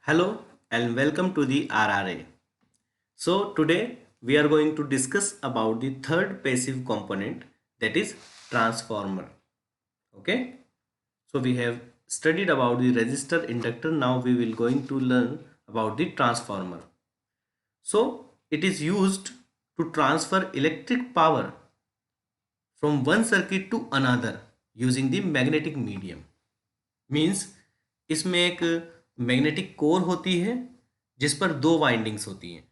Hello and welcome to the RRA. So today we are going to discuss about the third passive component, that is transformer. Okay. So we have studied about the resistor inductor. Now we will going to learn about the transformer. So it is used to transfer electric power from one circuit to another using the magnetic medium. Means इसमें एक magnetic core होती है जिस पर दो windings होती हैं।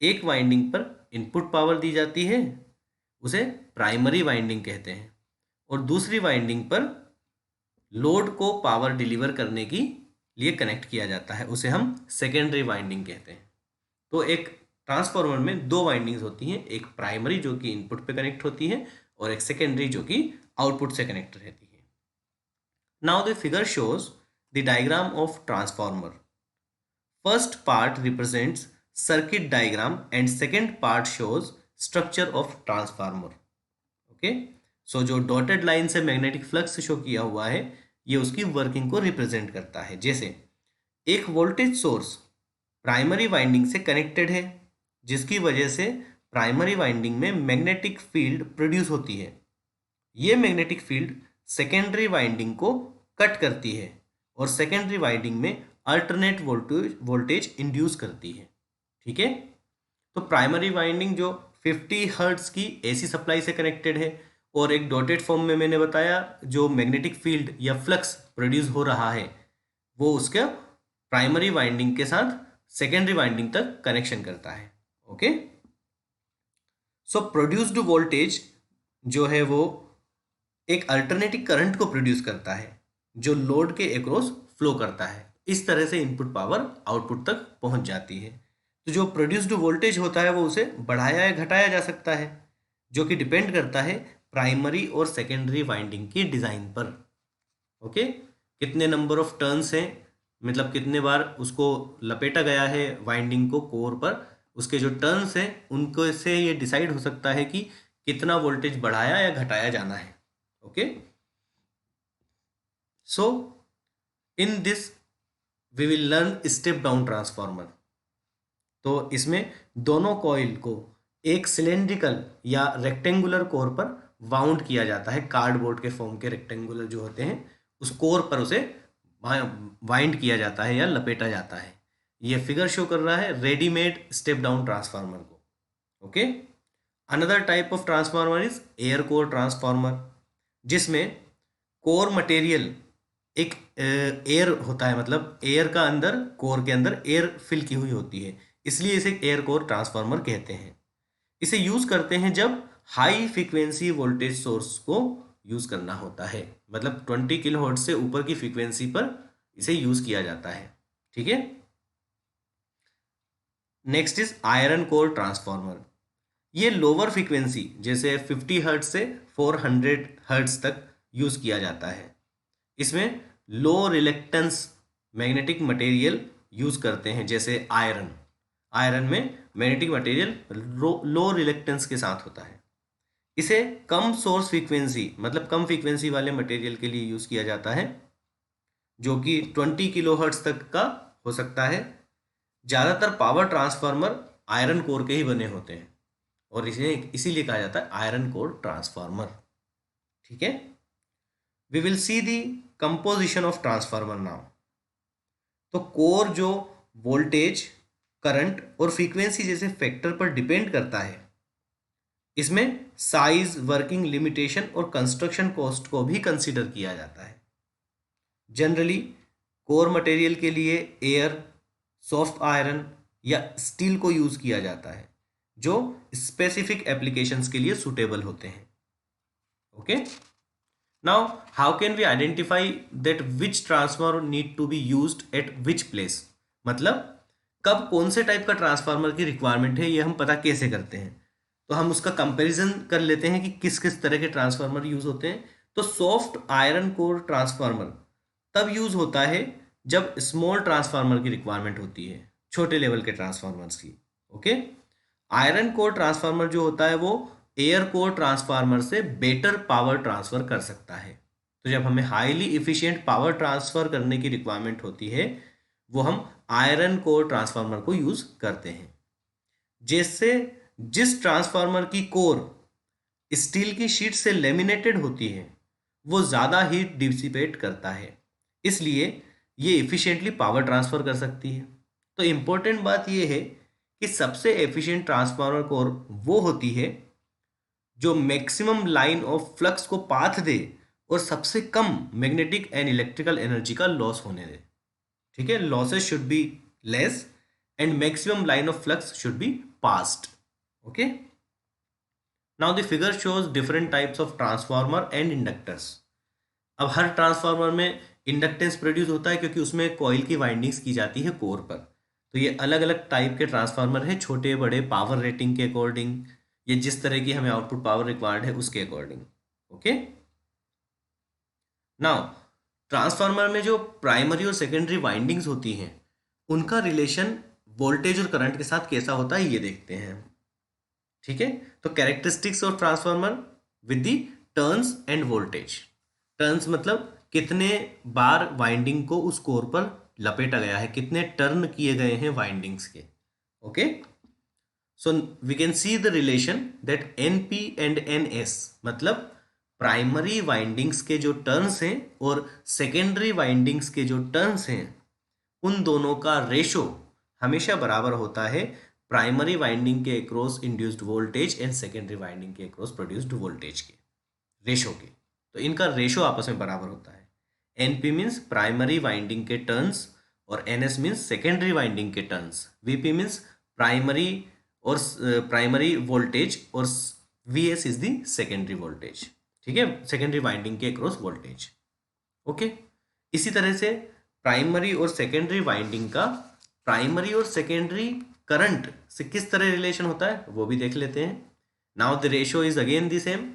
एक वाइंडिंग पर इनपुट पावर दी जाती है, उसे प्राइमरी वाइंडिंग कहते हैं, और दूसरी वाइंडिंग पर लोड को पावर डिलीवर करने की लिए कनेक्ट किया जाता है, उसे हम सेकेंडरी वाइंडिंग कहते हैं। तो एक ट्रांसफार्मर में दो वाइंडिंग्स होती हैं, एक प्राइमरी जो कि इनपुट पे कनेक्ट होती है और एक सेकेंडरी जो कि आउटपुट से कनेक्ट रहती है। Now the figure shows the diagram of transformer. First part represents circuit diagram and second part shows structure of transformer. Okay? So जो dotted line से magnetic flux शो किया हुआ है ये उसकी वर्किंग को रिप्रेजेंट करता है। जैसे एक वोल्टेज सोर्स प्राइमरी वाइंडिंग से कनेक्टेड है जिसकी वजह से प्राइमरी वाइंडिंग में मैग्नेटिक फील्ड प्रोड्यूस होती है। ये मैग्नेटिक फील्ड सेकेंडरी वाइंडिंग को कट करती है और सेकेंडरी वाइंडिंग में अल्टरनेट वोल्टेज इंड्यूस करती है। ठीक है, तो प्राइमरी वाइंडिंग जो 50 हर्ट्ज की एसी सप्लाई से कनेक्टेड है और एक डॉटेड फॉर्म में मैंने बताया जो मैग्नेटिक फील्ड या फ्लक्स प्रोड्यूस हो रहा है वो उसके प्राइमरी वाइंडिंग के साथ सेकेंडरी वाइंडिंग तक कनेक्शन करता है। ओके, सो प्रोड्यूस्ड वोल्टेज जो है वो एक अल्टरनेटिव करंट को प्रोड्यूस करता है जो लोड के अक्रॉस फ्लो करता है। इस तरह से इनपुट पावर आउटपुट तक पहुंच जाती है। तो जो प्रोड्यूस्ड वोल्टेज होता है वो उसे बढ़ाया या घटाया जा सकता है जो कि डिपेंड करता है प्राइमरी और सेकेंडरी वाइंडिंग की डिज़ाइन पर। ओके, कितने नंबर ऑफ टर्न्स हैं, मतलब कितने बार उसको लपेटा गया है वाइंडिंग को कोर पर, उसके जो टर्न्स हैं उनको से ये डिसाइड हो सकता है कि कितना वोल्टेज बढ़ाया या घटाया जाना है। Okay, so in this we will learn step down transformer. तो इसमें दोनों कॉइल को एक सिलेंड्रिकल या रेक्टेंगुलर कोर पर वाउंड किया जाता है। कार्डबोर्ड के फॉर्म के रेक्टेंगुलर जो होते हैं उस कोर पर उसे वाइंड किया जाता है या लपेटा जाता है। यह फिगर शो कर रहा है रेडीमेड स्टेप डाउन ट्रांसफार्मर को। Okay, another type of transformer is air core transformer, जिसमें कोर मटेरियल एक एयर होता है, मतलब एयर का अंदर कोर के अंदर एयर फिल की हुई होती है, इसलिए इसे एयर कोर ट्रांसफार्मर कहते हैं। इसे यूज करते हैं जब हाई फ्रीक्वेंसी वोल्टेज सोर्स को यूज करना होता है, मतलब 20 किलोहर्ट्ज से ऊपर की फ्रीक्वेंसी पर इसे यूज किया जाता है। ठीक है, next is iron core transformer. ये लोअर फ्रीक्वेंसी जैसे 50 हर्ट्ज से 400 हर्ट्ज तक यूज किया जाता है। इसमें लो रिलेक्टेंस मैग्नेटिक मटेरियल यूज करते हैं, जैसे आयरन में मैग्नेटिक मटेरियल लो रिलेक्टेंस के साथ होता है। इसे कम सोर्स फ्रीक्वेंसी मतलब कम फ्रीक्वेंसी वाले मटेरियल के लिए यूज किया जाता है जो कि 20 किलोहर्ट्ज तक का हो सकता है। ज़्यादातर पावर ट्रांसफार्मर आयरन कोर के ही बने होते हैं और इसे इसीलिए कहा जाता है आयरन कोर ट्रांसफार्मर। ठीक है, we will see the composition of transformer now. तो कोर जो वोल्टेज, करंट और फ्रीक्वेंसी जैसे फैक्टर पर डिपेंड करता है, इसमें साइज, वर्किंग लिमिटेशन और कंस्ट्रक्शन कॉस्ट को भी कंसीडर किया जाता है। जनरली कोर मटेरियल के लिए एयर, सॉफ्ट आयरन या स्टील को यूज किया जाता है जो स्पेसिफिक एप्लीकेशंस के लिए सूटेबल होते हैं। Okay, now how can we identify that which transformer need to be used at which place, मतलब कब कौन से टाइप का ट्रांसफार्मर की रिक्वायरमेंट है ये हम पता कैसे करते हैं। तो हम उसका कंपैरिजन कर लेते हैं कि किस किस तरह के ट्रांसफार्मर यूज होते हैं। तो सॉफ्ट आयरन कोर ट्रांसफार्मर तब यूज होता है जब स्मॉल ट्रांसफार्मर की रिक्वायरमेंट होती है, छोटे लेवल के ट्रांसफार्मर्स की। ओके, आयरन कोर ट्रांसफार्मर जो होता है वो एयर कोर ट्रांसफार्मर से बेटर पावर ट्रांसफर कर सकता है। तो जब हमें हाईली इफिशिएंट पावर ट्रांसफर करने की रिक्वायरमेंट होती है वो हम आयरन कोर ट्रांसफार्मर को यूज करते हैं। जैसे जिस ट्रांसफार्मर की कोर स्टील की शीट से लेमिनेटेड होती है वो ज़्यादा हीट डिसिपेट करता है, इसलिए ये एफिशिएंटली पावर ट्रांसफर कर सकती है। तो इम्पोर्टेंट बात ये है कि सबसे एफिशिएंट ट्रांसफार्मर कोर वो होती है जो मैक्सिमम लाइन ऑफ फ्लक्स को पाथ दे और सबसे कम मैग्नेटिक एंड इलेक्ट्रिकल एनर्जी का लॉस होने दे। ठीक है, losses should be less and maximum line of flux should be passed. Okay, now the figure shows different types of transformer and inductors. अब हर transformer में inductance produce होता है क्योंकि उसमें कॉइल की वाइंडिंग्स की जाती है कोर पर। तो ये अलग अलग टाइप के ट्रांसफार्मर है, छोटे बड़े, पावर रेटिंग के अकॉर्डिंग, ये जिस तरह की हमें आउटपुट पावर रिक्वायर्ड है उसके अकॉर्डिंग। ओके, नाउ ट्रांसफार्मर में जो प्राइमरी और सेकेंडरी वाइंडिंग्स होती हैं उनका रिलेशन वोल्टेज और करंट के साथ कैसा होता है ये देखते हैं। ठीक है, तो characteristics of transformer with the turns end voltage. Turns मतलब कितने बार वाइंडिंग को उस कोर पर लपेटा गया है, कितने टर्न किए गए हैं वाइंडिंग्स के। Okay, so we can see the relation that NP and NS मतलब प्राइमरी वाइंडिंग्स के जो टर्न्स हैं और सेकेंडरी वाइंडिंग्स के जो टर्न्स हैं उन दोनों का रेशो हमेशा बराबर होता है प्राइमरी वाइंडिंग के across induced voltage and secondary winding के अक्रॉस प्रोड्यूस्ड वोल्टेज के रेशो के। तो इनका रेशो आपस में बराबर होता है। एनपी मीन्स प्राइमरी वाइंडिंग के टर्न्स और एनएस मीन्स सेकेंडरी वाइंडिंग के टर्न्स। वीपी मीन्स प्राइमरी और प्राइमरी वोल्टेज और VS is the secondary voltage. ठीक है, सेकेंडरी वाइंडिंग के अक्रॉस वोल्टेज। ओके, इसी तरह से प्राइमरी और सेकेंडरी वाइंडिंग का प्राइमरी और सेकेंडरी करंट से किस तरह रिलेशन होता है वो भी देख लेते हैं। Now the ratio is again the same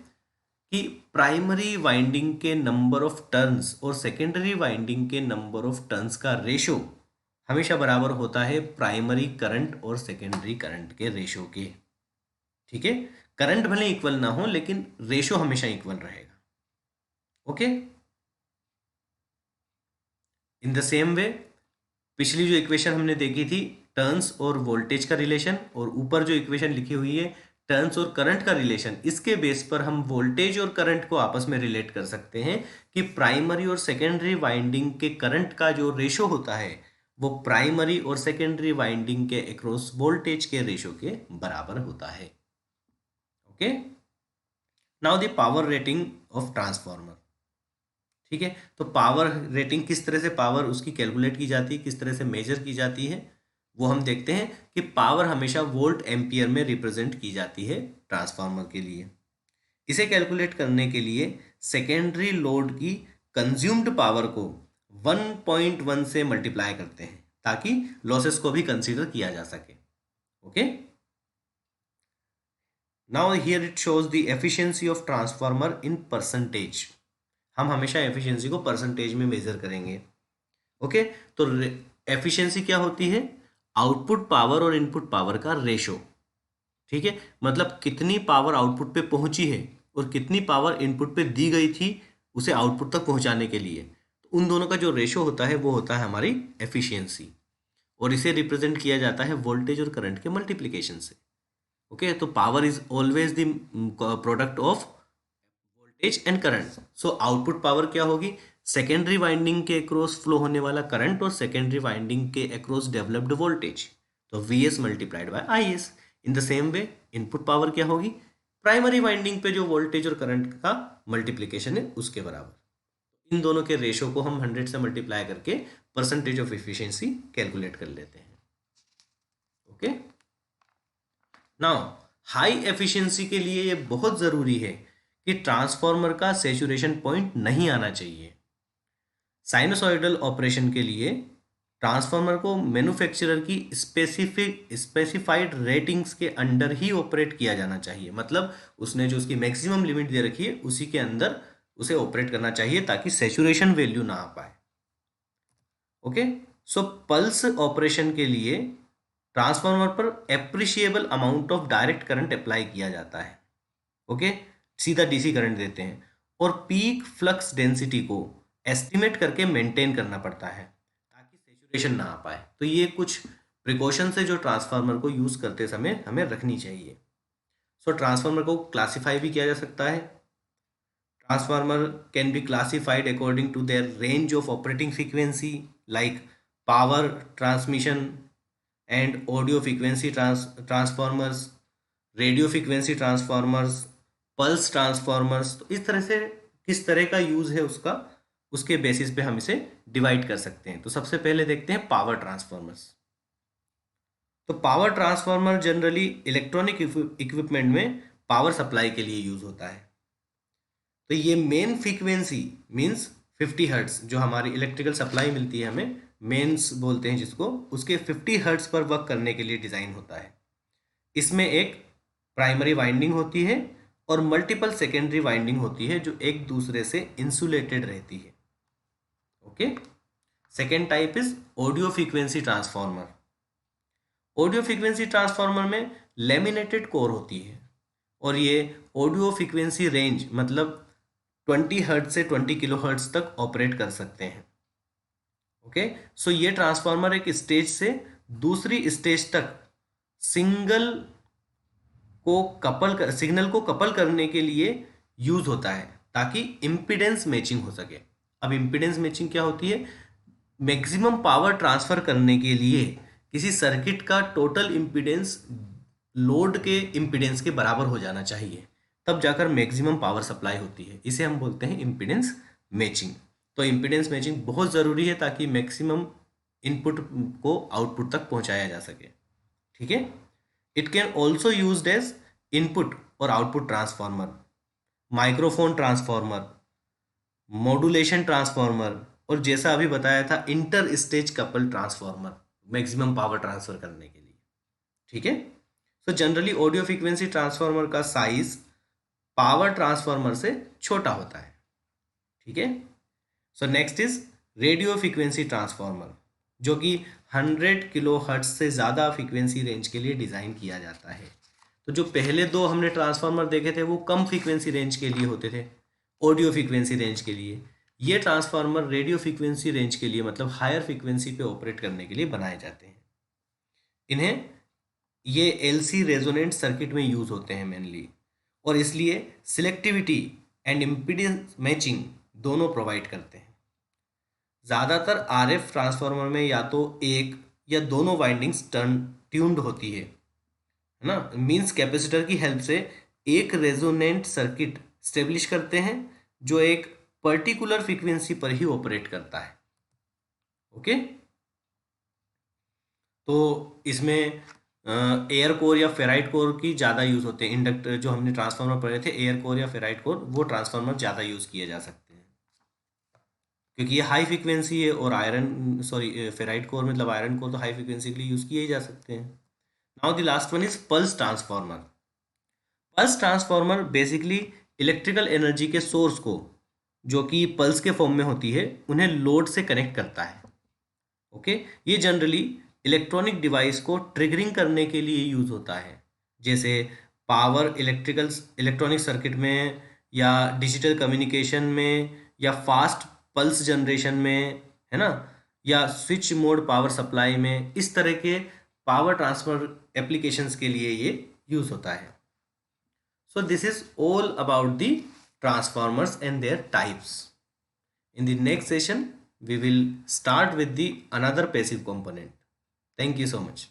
कि प्राइमरी वाइंडिंग के नंबर ऑफ टर्न्स और सेकेंडरी वाइंडिंग के नंबर ऑफ टर्न्स का रेशो हमेशा बराबर होता है प्राइमरी करंट और सेकेंडरी करंट के रेशो के। ठीक है, करंट भले इक्वल ना हो लेकिन रेशो हमेशा इक्वल रहेगा। Okay, in the same way पिछली जो इक्वेशन हमने देखी थी टर्न्स और वोल्टेज का रिलेशन, और ऊपर जो इक्वेशन लिखी हुई है टर्न्स और करंट का रिलेशन, इसके बेस पर हम वोल्टेज और करंट को आपस में रिलेट कर सकते हैं कि प्राइमरी और सेकेंडरी वाइंडिंग के करंट का जो रेशो होता है वो प्राइमरी और सेकेंडरी वाइंडिंग के अक्रॉस वोल्टेज के रेशो के बराबर होता है। Okay, now the power rating of transformer. ठीक है, तो पावर रेटिंग किस तरह से पावर उसकी कैलकुलेट की जाती है, किस तरह से मेजर की जाती है वो हम देखते हैं कि पावर हमेशा वोल्ट एम्पियर में रिप्रेजेंट की जाती है ट्रांसफार्मर के लिए। इसे कैलकुलेट करने के लिए सेकेंडरी लोड की कंज्यूम्ड पावर को 1.1 से मल्टीप्लाई करते हैं ताकि लॉसेस को भी कंसीडर किया जा सके। Okay, now here it shows the efficiency of transformer in percentage. हम हमेशा एफिशिएंसी को परसेंटेज में मेजर करेंगे। ओके, तो एफिशिएंसी क्या होती है, आउटपुट पावर और इनपुट पावर का रेशो। ठीक है, मतलब कितनी पावर आउटपुट पे पहुंची है और कितनी पावर इनपुट पे दी गई थी उसे आउटपुट तक पहुंचाने के लिए, तो उन दोनों का जो रेशो होता है वो होता है हमारी एफिशिएंसी, और इसे रिप्रेजेंट किया जाता है वोल्टेज और करंट के मल्टीप्लिकेशन से। ओके, तो power is always the product of voltage and current. So output power क्या होगी, सेकेंडरी वाइंडिंग के अक्रॉस फ्लो होने वाला करंट और सेकेंडरी वाइंडिंग के अक्रॉस डेवलप्ड वोल्टेज, तो Vs multiplied by Is। In the same way input power क्या होगी, प्राइमरी वाइंडिंग पे जो वोल्टेज और करंट का मल्टीप्लिकेशन है उसके बराबर। इन दोनों के रेशो को हम 100 से मल्टीप्लाई करके परसेंटेज ऑफ एफिशिएंसी कैलकुलेट कर लेते हैं। ओके, नाउ हाई एफिशिएंसी के लिए ये बहुत जरूरी है कि ट्रांसफार्मर का सैचुरेशन पॉइंट नहीं आना चाहिए। साइनसॉइडल ऑपरेशन के लिए ट्रांसफार्मर को मैन्युफैक्चरर की स्पेसिफाइड रेटिंग्स के अंडर ही ऑपरेट किया जाना चाहिए। मतलब उसने जो उसकी मैक्सिमम लिमिट दे रखी है उसी के अंदर उसे ऑपरेट करना चाहिए ताकि सैचुरेशन वैल्यू ना आ पाए। ओके, सो पल्स ऑपरेशन के लिए ट्रांसफार्मर पर appreciable amount of direct current apply किया जाता है। ओके, सीधा डीसी करंट देते हैं और पीक फ्लक्स डेंसिटी को एस्टिमेट करके मेंटेन करना पड़ता है ताकि ड्यूरेशन ना आ पाए। तो ये कुछ प्रिकॉशन है जो ट्रांसफार्मर को यूज़ करते समय हमें रखनी चाहिए। सो ट्रांसफार्मर को क्लासीफाई भी किया जा सकता है। Transformer can be classified according to their range of operating frequency like power transmission and audio frequency transformers, radio frequency transformers, pulse transformers. तो इस तरह से किस तरह का यूज़ है उसका, उसके बेसिस पे हम इसे डिवाइड कर सकते हैं। तो सबसे पहले देखते हैं पावर ट्रांसफार्मर्स। तो power transformer generally electronic equipment में पावर सप्लाई के लिए यूज़ होता है। तो ये मेन फ्रीक्वेंसी मींस 50 हर्ट्स जो हमारी इलेक्ट्रिकल सप्लाई मिलती है हमें, मेन्स बोलते हैं जिसको, उसके 50 हर्ट्स पर वर्क करने के लिए डिज़ाइन होता है। इसमें एक प्राइमरी वाइंडिंग होती है और मल्टीपल सेकेंडरी वाइंडिंग होती है जो एक दूसरे से इंसुलेटेड रहती है। Okay. Second type is audio frequency transformer. Audio frequency transformer में लेमिनेटेड कोर होती है और ये ऑडियो फ्रीक्वेंसी रेंज मतलब 20 हर्ट्ज से 20 किलो हर्ट्ज तक ऑपरेट कर सकते हैं। ओके। सो ये ट्रांसफार्मर एक स्टेज से दूसरी स्टेज तक सिग्नल को कपल करने के लिए यूज होता है ताकि इम्पीडेंस मैचिंग हो सके। अब इम्पीडेंस मैचिंग क्या होती है? मैक्सिमम पावर ट्रांसफर करने के लिए किसी सर्किट का टोटल इम्पीडेंस लोड के इम्पीडेंस के बराबर हो जाना चाहिए, तब जाकर मैक्सिमम पावर सप्लाई होती है। इसे हम बोलते हैं इम्पीडेंस मैचिंग। तो इम्पीडेंस मैचिंग बहुत ज़रूरी है ताकि मैक्सिमम इनपुट को आउटपुट तक पहुंचाया जा सके। ठीक है। It can also used as input और output transformer, microphone transformer, modulation transformer और जैसा अभी बताया था inter stage couple transformer, maximum power transfer करने के लिए। ठीक है। So generally audio frequency transformer का साइज पावर ट्रांसफार्मर से छोटा होता है। ठीक है। So next is radio frequency transformer, जो कि 100 किलो हर्ट्ज से ज़्यादा फ्रीक्वेंसी रेंज के लिए डिज़ाइन किया जाता है। तो जो पहले दो हमने ट्रांसफार्मर देखे थे वो कम फ्रीक्वेंसी रेंज के लिए होते थे, ऑडियो फ्रीक्वेंसी रेंज के लिए। ये ट्रांसफार्मर रेडियो फ्रीक्वेंसी रेंज के लिए मतलब हायर फ्रीक्वेंसी पे ऑपरेट करने के लिए बनाए जाते हैं। इन्हें ये एलसी रेजोनेंट सर्किट में यूज़ होते हैं मेनली, और इसलिए सिलेक्टिविटी एंड इम्पीडेंस मैचिंग दोनों प्रोवाइड करते हैं। ज़्यादातर आरएफ ट्रांसफार्मर में या तो एक या दोनों वाइंडिंग्स ट्यून्ड होती है ना, मींस कैपेसिटर की हेल्प से एक रेजोनेंट सर्किट स्टेब्लिश करते हैं जो एक पर्टिकुलर फ्रीक्वेंसी पर ही ऑपरेट करता है। ओके। तो इसमें एयर कोर या फेराइट कोर की ज़्यादा यूज़ होते हैं। इंडक्टर जो हमने ट्रांसफार्मर पढ़े थे, एयर कोर या फेराइट कोर, वो ट्रांसफार्मर ज़्यादा यूज़ किए जा सकते हैं क्योंकि ये हाई फ्रीक्वेंसी है। और फेराइट कोर मतलब आयरन कोर तो हाई फ्रीक्वेंसी के लिए यूज़ किए जा सकते हैं। Now the last one is pulse transformer. Pulse transformer basically electrical energy के सोर्स को, जो कि पल्स के फॉर्म में होती है, उन्हें लोड से कनेक्ट करता है। ओके। ये जनरली इलेक्ट्रॉनिक डिवाइस को ट्रिगरिंग करने के लिए यूज होता है, जैसे पावर इलेक्ट्रॉनिक सर्किट में या डिजिटल कम्युनिकेशन में या फास्ट पल्स जनरेशन में, है ना, या स्विच मोड पावर सप्लाई में। इस तरह के पावर ट्रांसफर एप्लीकेशंस के लिए ये यूज होता है। So this is all about the transformers and their types. In the next session, we will start with the another passive component. Thank you so much.